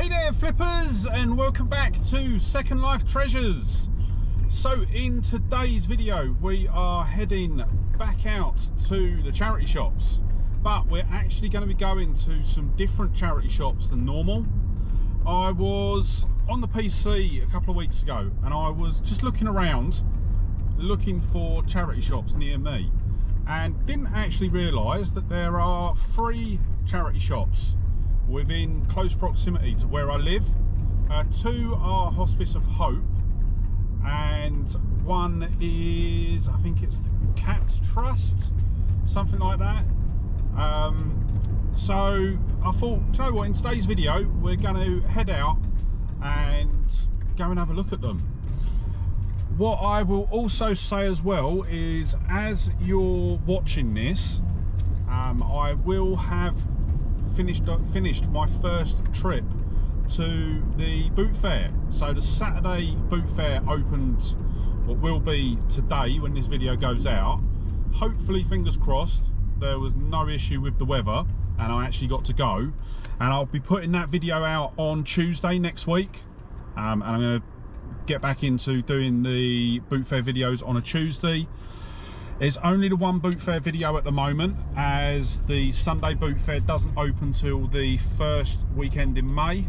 Hey there flippers, and welcome back to Second Life Treasures. So in today's video we are heading back out to the charity shops, but we're actually going to be going to some different charity shops than normal. I was on the PC a couple of weeks ago and I was just looking around looking for charity shops near me and didn't actually realise that there are 3 charity shops within close proximity to where I live. 2 are Hospice of Hope and one is, I think it's the Cats Trust, something like that. So I thought, do you know what, in today's video we're going to head out and go and have a look at them. What I will also say as well is, as you're watching this, I will have finished my first trip to the boot fair. So the Saturday boot fair opened, what will be today when this video goes out. Hopefully, fingers crossed, there was no issue with the weather and I actually got to go, and I'll be putting that video out on Tuesday next week, and I'm going to get back into doing the boot fair videos on a Tuesday. It's only the one boot fair video at the moment, as the Sunday boot fair doesn't open till the first weekend in May.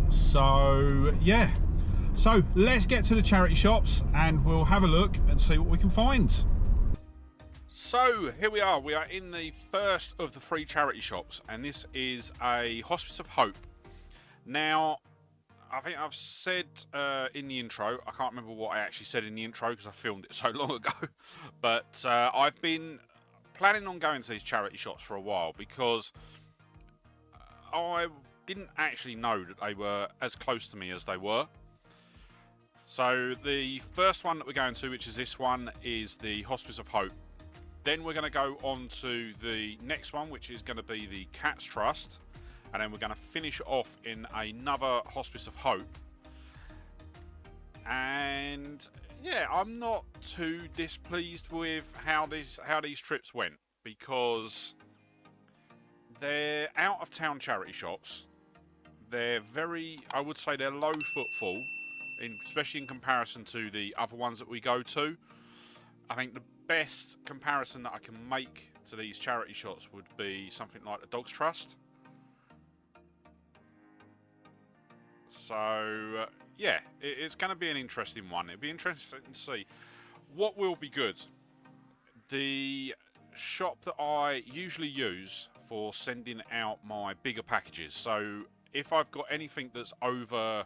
So yeah, so let's get to the charity shops and we'll have a look and see what we can find. So here we are in the first of the 3 charity shops, and this is a Hospice of Hope. Now, I think I've said in the intro, I can't remember what I actually said in the intro because I filmed it so long ago, but I've been planning on going to these charity shops for a while because I didn't actually know that they were as close to me as they were. So the first one that we're going to, which is this one, is the Hospice of Hope. Then we're going to go on to the next one, which is going to be the Cats Trust. And then we're going to finish off in another Hospice of Hope. And yeah, I'm not too displeased with how these trips went, because they're out of town charity shops. They're very, I would say they're low footfall, especially in comparison to the other ones that we go to. I think the best comparison that I can make to these charity shops would be something like the Dogs Trust. So yeah, it's going to be an interesting one. It'll be interesting to see what will be good. The shop that I usually use for sending out my bigger packages, so if I've got anything that's over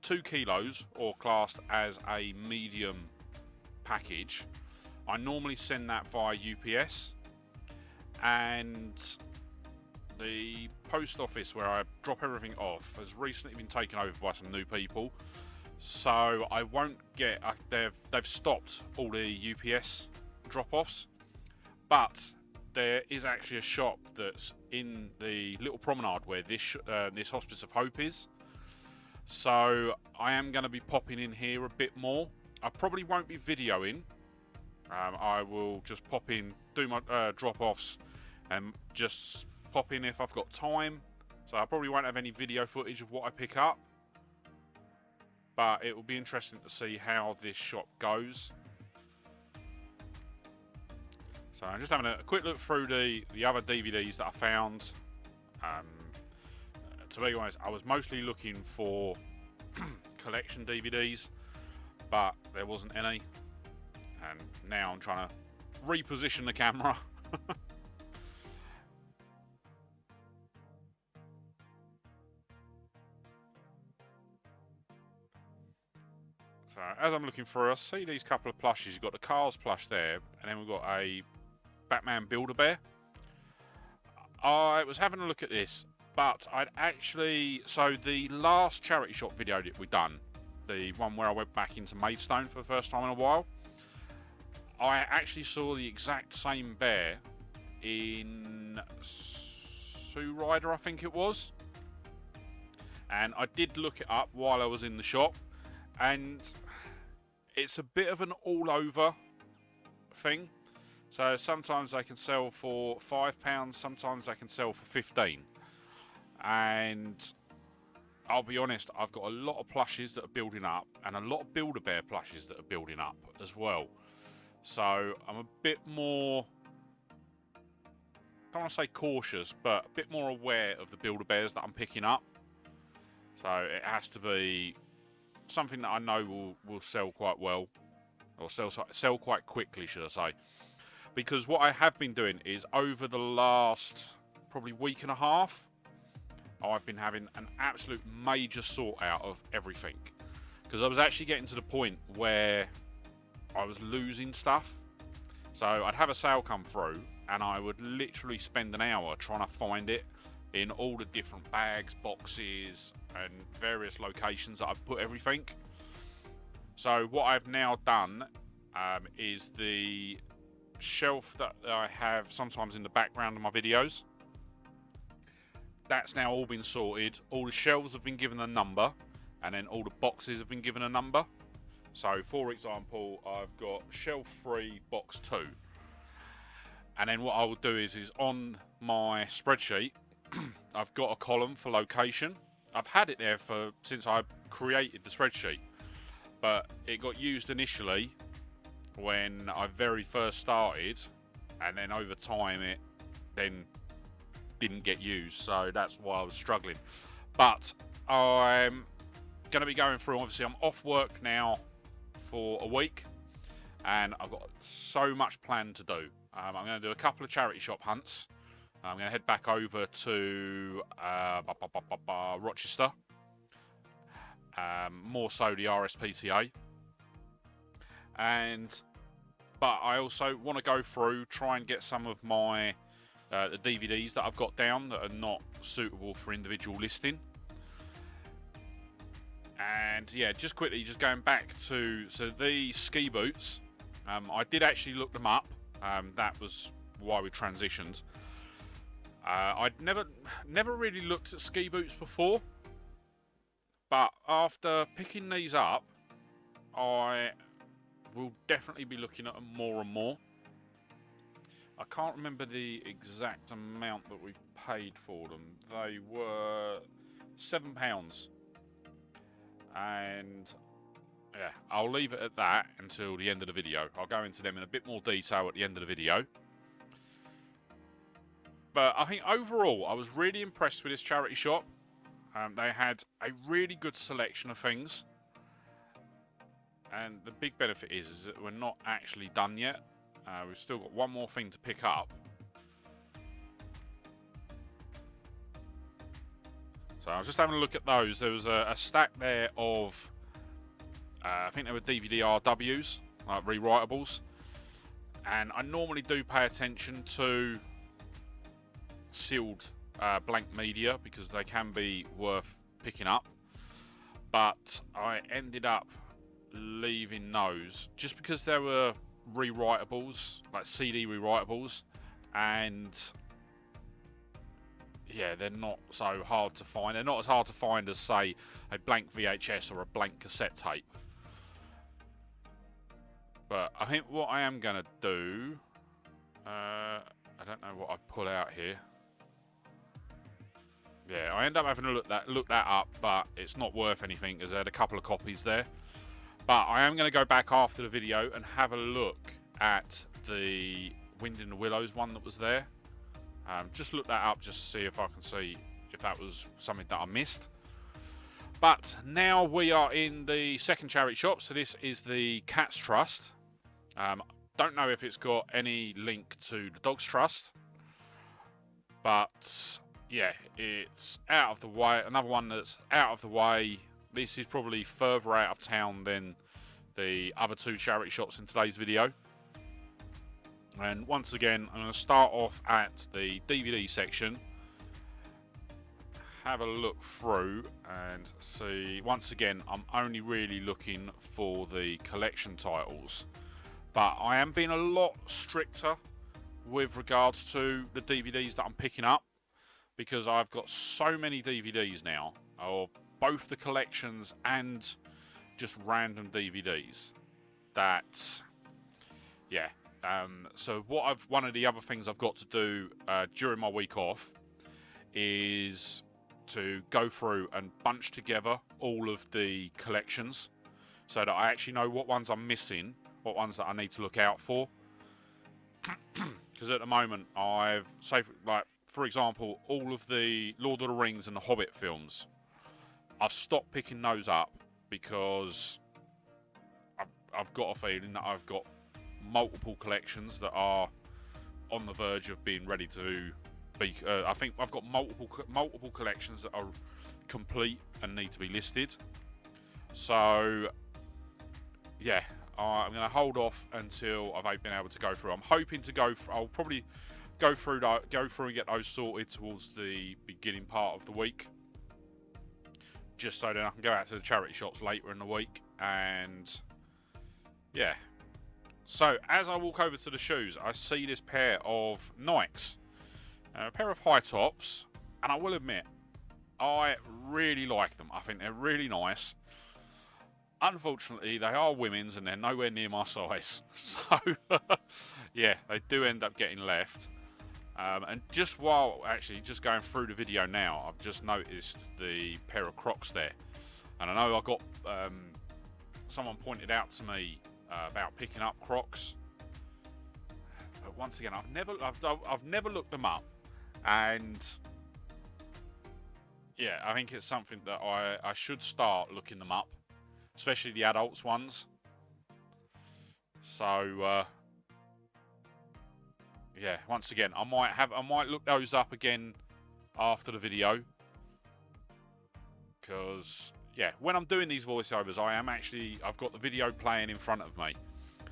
2 kilos or classed as a medium package, I normally send that via UPS, and the post office where I drop everything off has recently been taken over by some new people, so I won't get they've stopped all the UPS drop-offs, but there is actually a shop that's in the little promenade where this Hospice of Hope is, so I am going to be popping in here a bit more. I probably won't be videoing. I will just pop in, do my drop-offs, and just pop in if I've got time. So I probably won't have any video footage of what I pick up, but it will be interesting to see how this shop goes. So I'm just having a quick look through the other DVDs that I found. To be honest, I was mostly looking for collection DVDs, but there wasn't any, and now I'm trying to reposition the camera. So as I'm looking through, I see these couple of plushies. You've got the Cars plush there, and then we've got a Batman Build-A-Bear. I was having a look at this, but I'd actually... So the last charity shop video that we've done, the one where I went back into Maidstone for the first time in a while, I actually saw the exact same bear in Sue Rider, I think it was. And I did look it up while I was in the shop, and it's a bit of an all-over thing. So sometimes they can sell for £5, sometimes they can sell for 15. And I'll be honest, I've got a lot of plushes that are building up and a lot of Build-A-Bear plushes that are building up as well. So I'm a bit more, I don't want to say cautious, but a bit more aware of the Build-A-Bears that I'm picking up. So it has to be something that I know will sell quite well, or sell quite quickly, should I say. Because what I have been doing is over the last probably week and a half, I've been having an absolute major sort out of everything. Because I was actually getting to the point where I was losing stuff. So I'd have a sale come through and I would literally spend an hour trying to find it in all the different bags, boxes and various locations that I've put everything. So what I've now done is the shelf that I have sometimes in the background of my videos. That's now all been sorted. All the shelves have been given a number, and then all the boxes have been given a number. So for example, I've got shelf 3, box 2. And then what I will do is on my spreadsheet, I've got a column for location. I've had it there since I created the spreadsheet, but it got used initially when I very first started, and then over time it then didn't get used, so that's why I was struggling. But I'm going to be going through, obviously I'm off work now for a week and I've got so much planned to do. I'm going to do a couple of charity shop hunts. I'm going to head back over to Rochester, more so the RSPCA, but I also want to go through, try and get some of my the DVDs that I've got down that are not suitable for individual listing. And yeah, just quickly, just going back to these ski boots, I did actually look them up. That was why we transitioned. I'd never really looked at ski boots before, but after picking these up, I will definitely be looking at them more and more. I can't remember the exact amount that we paid for them. They were £7. And yeah, I'll leave it at that until the end of the video. I'll go into them in a bit more detail at the end of the video. But I think overall, I was really impressed with this charity shop. They had a really good selection of things. And the big benefit is that we're not actually done yet. We've still got one more thing to pick up. So I was just having a look at those. There was a stack there of, I think they were DVD RWs, like rewritables. And I normally do pay attention to sealed blank media because they can be worth picking up. But I ended up leaving those just because there were rewritables, like CD rewritables, and yeah, they're not so hard to find. They're not as hard to find as, say, a blank VHS or a blank cassette tape. But I think what I am going to do, I don't know what I pull out here. Yeah, I end up having to look that up, but it's not worth anything because I had a couple of copies there. But I am going to go back after the video and have a look at the Wind in the Willows one that was there. Just look that up, just see if I can see if that was something that I missed. But now we are in the second charity shop. So this is the Cats Trust. Don't know if it's got any link to the Dogs Trust. But yeah, it's out of the way. Another one that's out of the way. This is probably further out of town than the other two charity shops in today's video. And once again, I'm going to start off at the DVD section. Have a look through and see. Once again, I'm only really looking for the collection titles. But I am being a lot stricter with regards to the DVDs that I'm picking up. Because I've got so many DVDs now of both the collections and just random DVDs that, yeah. So one of the other things I've got to do during my week off is to go through and bunch together all of the collections so that I actually know what ones I'm missing, what ones that I need to look out for. Because at the moment, for example, all of the Lord of the Rings and the Hobbit films, I've stopped picking those up because I've got a feeling that I've got multiple collections that are on the verge of being ready to be. I think I've got multiple collections that are complete and need to be listed. So, yeah, I'm going to hold off until I've been able to go through. I'm hoping to go. I'll probably go through and get those sorted towards the beginning part of the week, just so then I can go out to the charity shops later in the week. And yeah, so as I walk over to the shoes, I see this pair of Nikes, a pair of high tops, and I will admit, I really like them. I think they're really nice. Unfortunately, they are women's and they're nowhere near my size. So, yeah, they do end up getting left. And just going through the video now, I've just noticed the pair of Crocs there. And I know I got, someone pointed out to me about picking up Crocs. But once again, I've never looked them up. And yeah, I think it's something that I should start looking them up, especially the adults ones. So yeah, once again, I might look those up again after the video, because yeah, when I'm doing these voiceovers, I've got the video playing in front of me,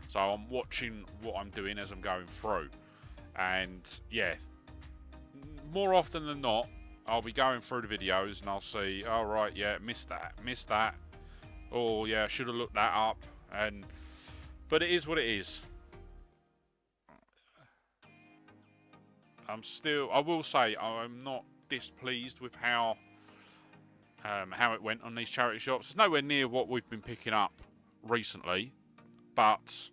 so I'm watching what I'm doing as I'm going through. And yeah, more often than not, I'll be going through the videos and I'll see, oh right, yeah, missed that. Oh yeah, should have looked that up. But it is what it is. I will say, I'm not displeased with how it went on these charity shops. It's nowhere near what we've been picking up recently, but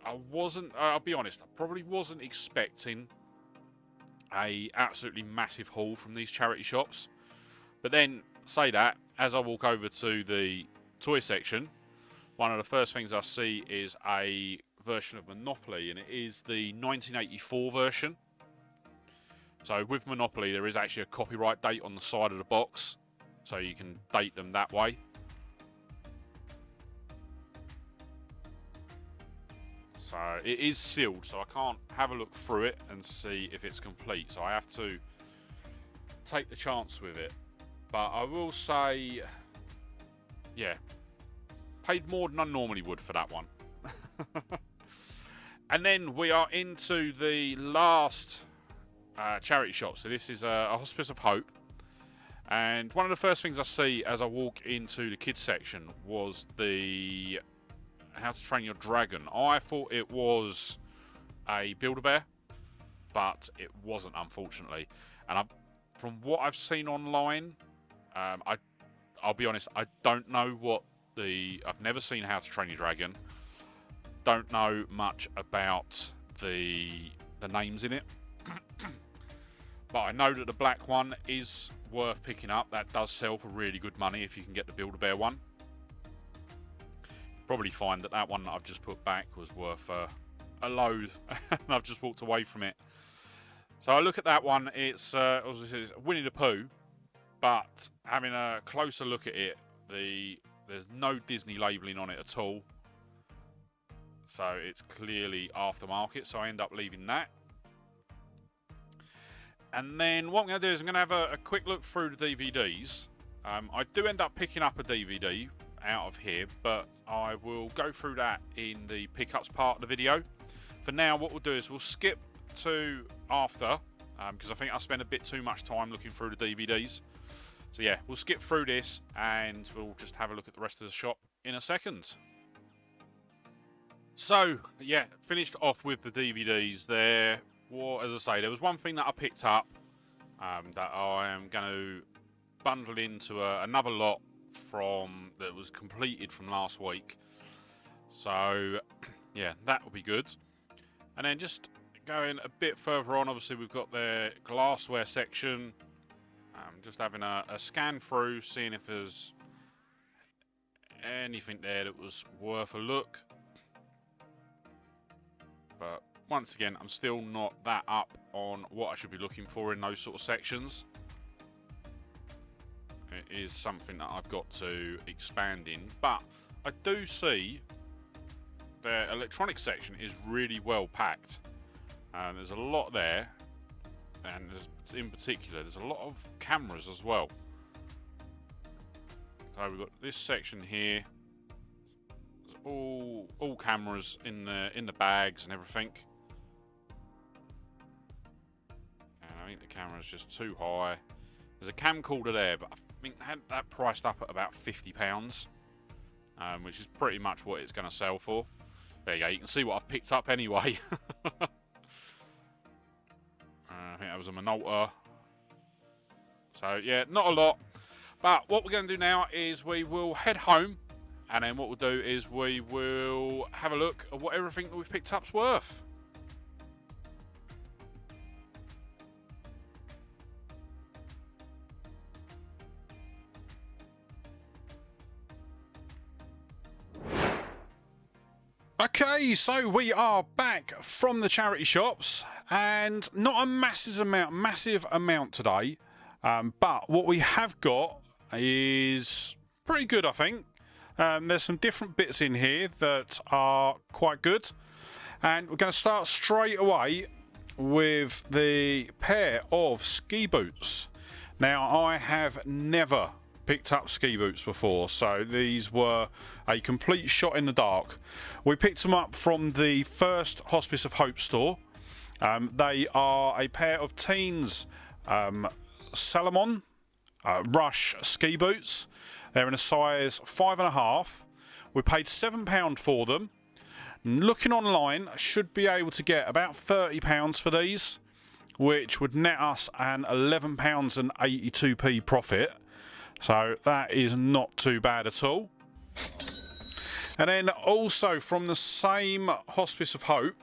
I'll be honest, I probably wasn't expecting a absolutely massive haul from these charity shops. But then, say that, as I walk over to the toy section, one of the first things I see is a version of Monopoly, and it is the 1984 version. So with Monopoly, there is actually a copyright date on the side of the box, so you can date them that way. So it is sealed, so I can't have a look through it and see if it's complete. So I have to take the chance with it. But I will say, yeah, paid more than I normally would for that one. And then we are into the last charity shop. So this is a Hospice of Hope. And one of the first things I see as I walk into the kids section was the How to Train Your Dragon. I thought it was a Build-A-Bear, but it wasn't, unfortunately. And from what I've seen online, I'll be honest, I don't know I've never seen How to Train Your Dragon. Don't know much about the names in it. But I know that the black one is worth picking up. That does sell for really good money if you can get the Build-A-Bear one. Probably find that one that I've just put back was worth a load, and I've just walked away from it. So I look at that one. It's Winnie the Pooh, but having a closer look at it, there's no Disney labelling on it at all. So it's clearly aftermarket, so I end up leaving that. And then what I'm going to do is I'm going to have a quick look through the DVDs. I do end up picking up a DVD out of here, but I will go through that in the pickups part of the video. For now, what we'll do is we'll skip to after, because I think I spend a bit too much time looking through the DVDs. So yeah, we'll skip through this and we'll just have a look at the rest of the shop in a second. So yeah, finished off with the DVDs there. Well, as I say, there was one thing that I picked up that I am going to bundle into another lot that was completed from last week. So yeah, that will be good. And then just going a bit further on, obviously we've got the glassware section. just having a scan through, seeing if there's anything there that was worth a look. But once again, I'm still not that up on what I should be looking for in those sort of sections. It is something that I've got to expand in, but I do see their electronics section is really well packed. There's a lot there, and in particular, there's a lot of cameras as well. So we've got this section here. There's all cameras in the bags and everything. And I think the camera's just too high. There's a camcorder there, but I think I had that priced up at about £50, which is pretty much what it's going to sell for. There you go. You can see what I've picked up anyway. I think that was a Minolta. So yeah, not a lot. But what we're going to do now is we will head home, and then what we'll do is we will have a look at what everything that we've picked up's worth. Okay, so we are back from the charity shops, and not a massive amount today, but what we have got is pretty good, I think. There's some different bits in here that are quite good, and we're going to start straight away with the pair of ski boots. Now, I have never picked up ski boots before, so these were a complete shot in the dark. We picked them up from the First Hospice of Hope store. They are a pair of Teens Salomon Rush ski boots. They're in a size 5.5. We paid £7 for them. Looking online, I should be able to get about £30 for these, which would net us an £11.82 profit. So that is not too bad at all. And then also from the same Hospice of Hope,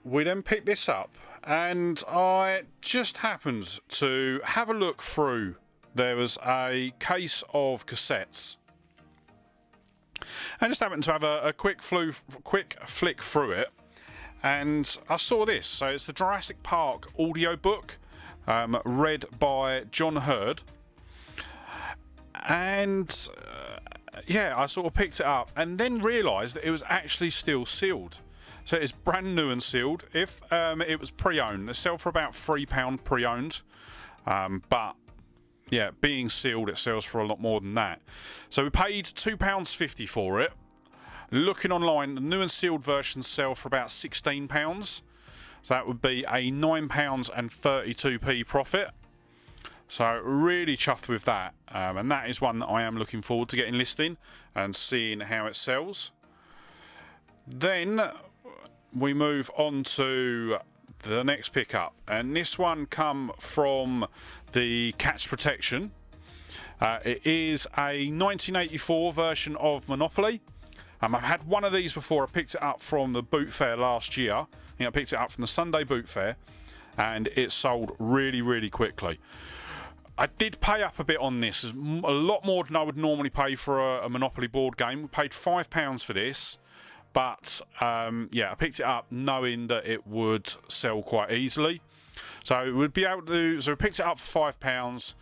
we then picked this up, and I just happened to have a look through. There was a case of cassettes. I just happened to have a quick flick through it, and I saw this. So it's the Jurassic Park audio book, read by John Hurd. And yeah, I sort of picked it up and then realised that it was actually still sealed. So it's brand new and sealed. If it was pre-owned, they sell for about £3 pre-owned. But yeah, being sealed, it sells for a lot more than that. So we paid £2.50 for it. Looking online, the new and sealed versions sell for about £16. So that would be a £9.32 profit. So really chuffed with that, and that is one that I am looking forward to getting listing and seeing how it sells. Then we move on to the next pickup, and this one come from the Catch Protection. It is a 1984 version of Monopoly. I've had one of these before. I picked it up from the boot fair last year. I think I picked it up from the Sunday boot fair, and it sold really quickly. I did pay up a bit on this, a lot more than I would normally pay for a Monopoly board game. We paid £5 for this, but yeah, I picked it up knowing that it would sell quite easily. So we'd be able to. So we picked it up for £5.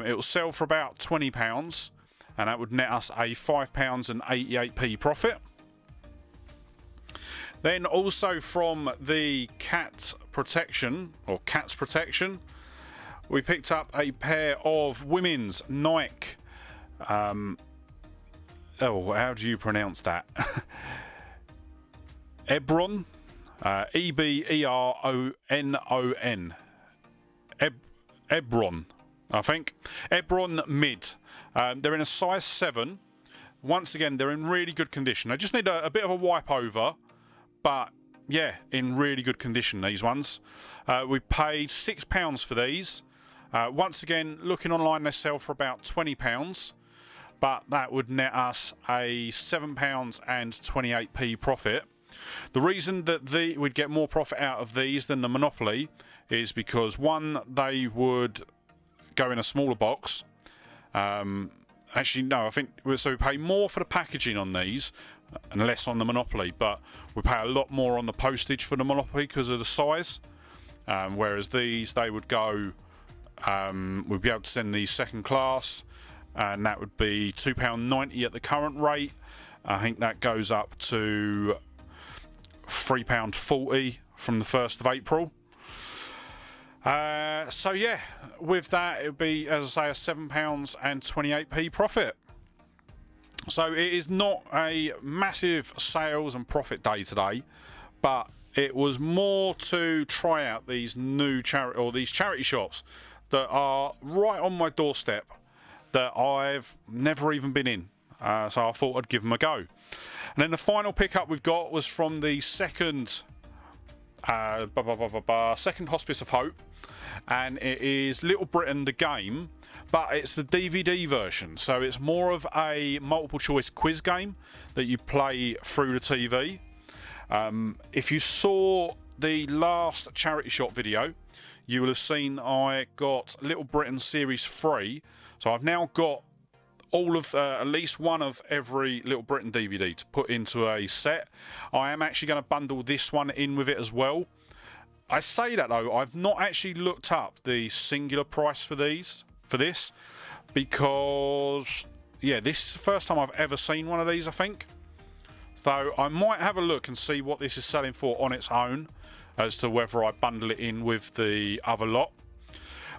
It will sell for about £20, and that would net us a £5.88 profit. Then also from the Cat's Protection, we picked up a pair of women's Nike. How do you pronounce that? Ebron, Ebronon. Ebron, I think. Ebron Mid. They're in a size 7. Once again, they're in really good condition. They just need a bit of a wipe over, but yeah, in really good condition, these ones. We paid £6 for these. Once again, looking online, they sell for about £20, but that would net us a £7.28 profit. The reason that we'd get more profit out of these than the Monopoly is because, one, they would go in a smaller box. Actually, no, I think so. We pay more for the packaging on these and less on the Monopoly, but we pay a lot more on the postage for the Monopoly because of the size. Whereas these, they would go, we'd be able to send these second class, and that would be £2.90 at the current rate. I think that goes up to £3.40 from the 1st of April. So yeah, with that, it would be, as I say, a £7.28 profit. So it is not a massive sales and profit day today, but it was more to try out these new charity shops that are right on my doorstep that I've never even been in. So I thought I'd give them a go. And then the final pickup we've got was from the second Hospice of Hope, and it is Little Britain the game, but it's the DVD version. So it's more of a multiple choice quiz game that you play through the TV. If you saw the last charity shop video, you will have seen I got Little Britain Series 3. So I've now got all of at least one of every Little Britain DVD to put into a set. I am actually going to bundle this one in with it as well. I say that though, I've not actually looked up the singular price for this, because yeah, this is the first time I've ever seen one of these, I think. So I might have a look and see what this is selling for on its own, as to whether I bundle it in with the other lot.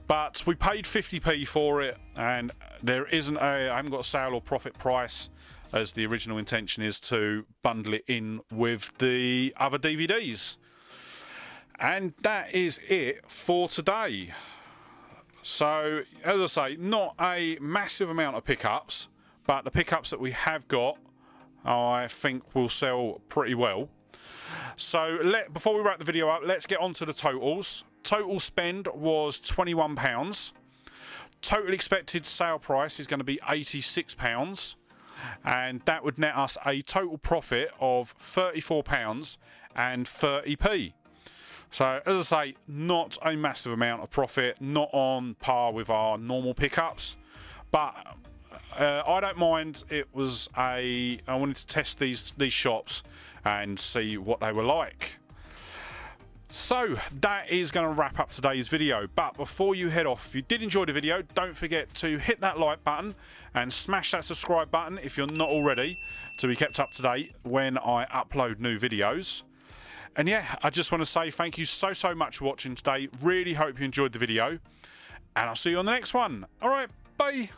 But we paid 50p for it, and I haven't got a sale or profit price, as the original intention is to bundle it in with the other DVDs. And that is it for today. So, as I say, not a massive amount of pickups, but the pickups that we have got, I think will sell pretty well. So, before we wrap the video up, let's get on to the totals. Total spend was £21. Total expected sale price is going to be £86. And that would net us a total profit of £34.30p. So, as I say, not a massive amount of profit, not on par with our normal pickups, but I don't mind. I wanted to test these shops and see what they were like. So that is going to wrap up today's video, but before you head off, if you did enjoy the video, don't forget to hit that like button and smash that subscribe button if you're not already, to be kept up to date when I upload new videos. And yeah, I just want to say thank you so much for watching today. Really hope you enjoyed the video, and I'll see you on the next one. Alright, bye.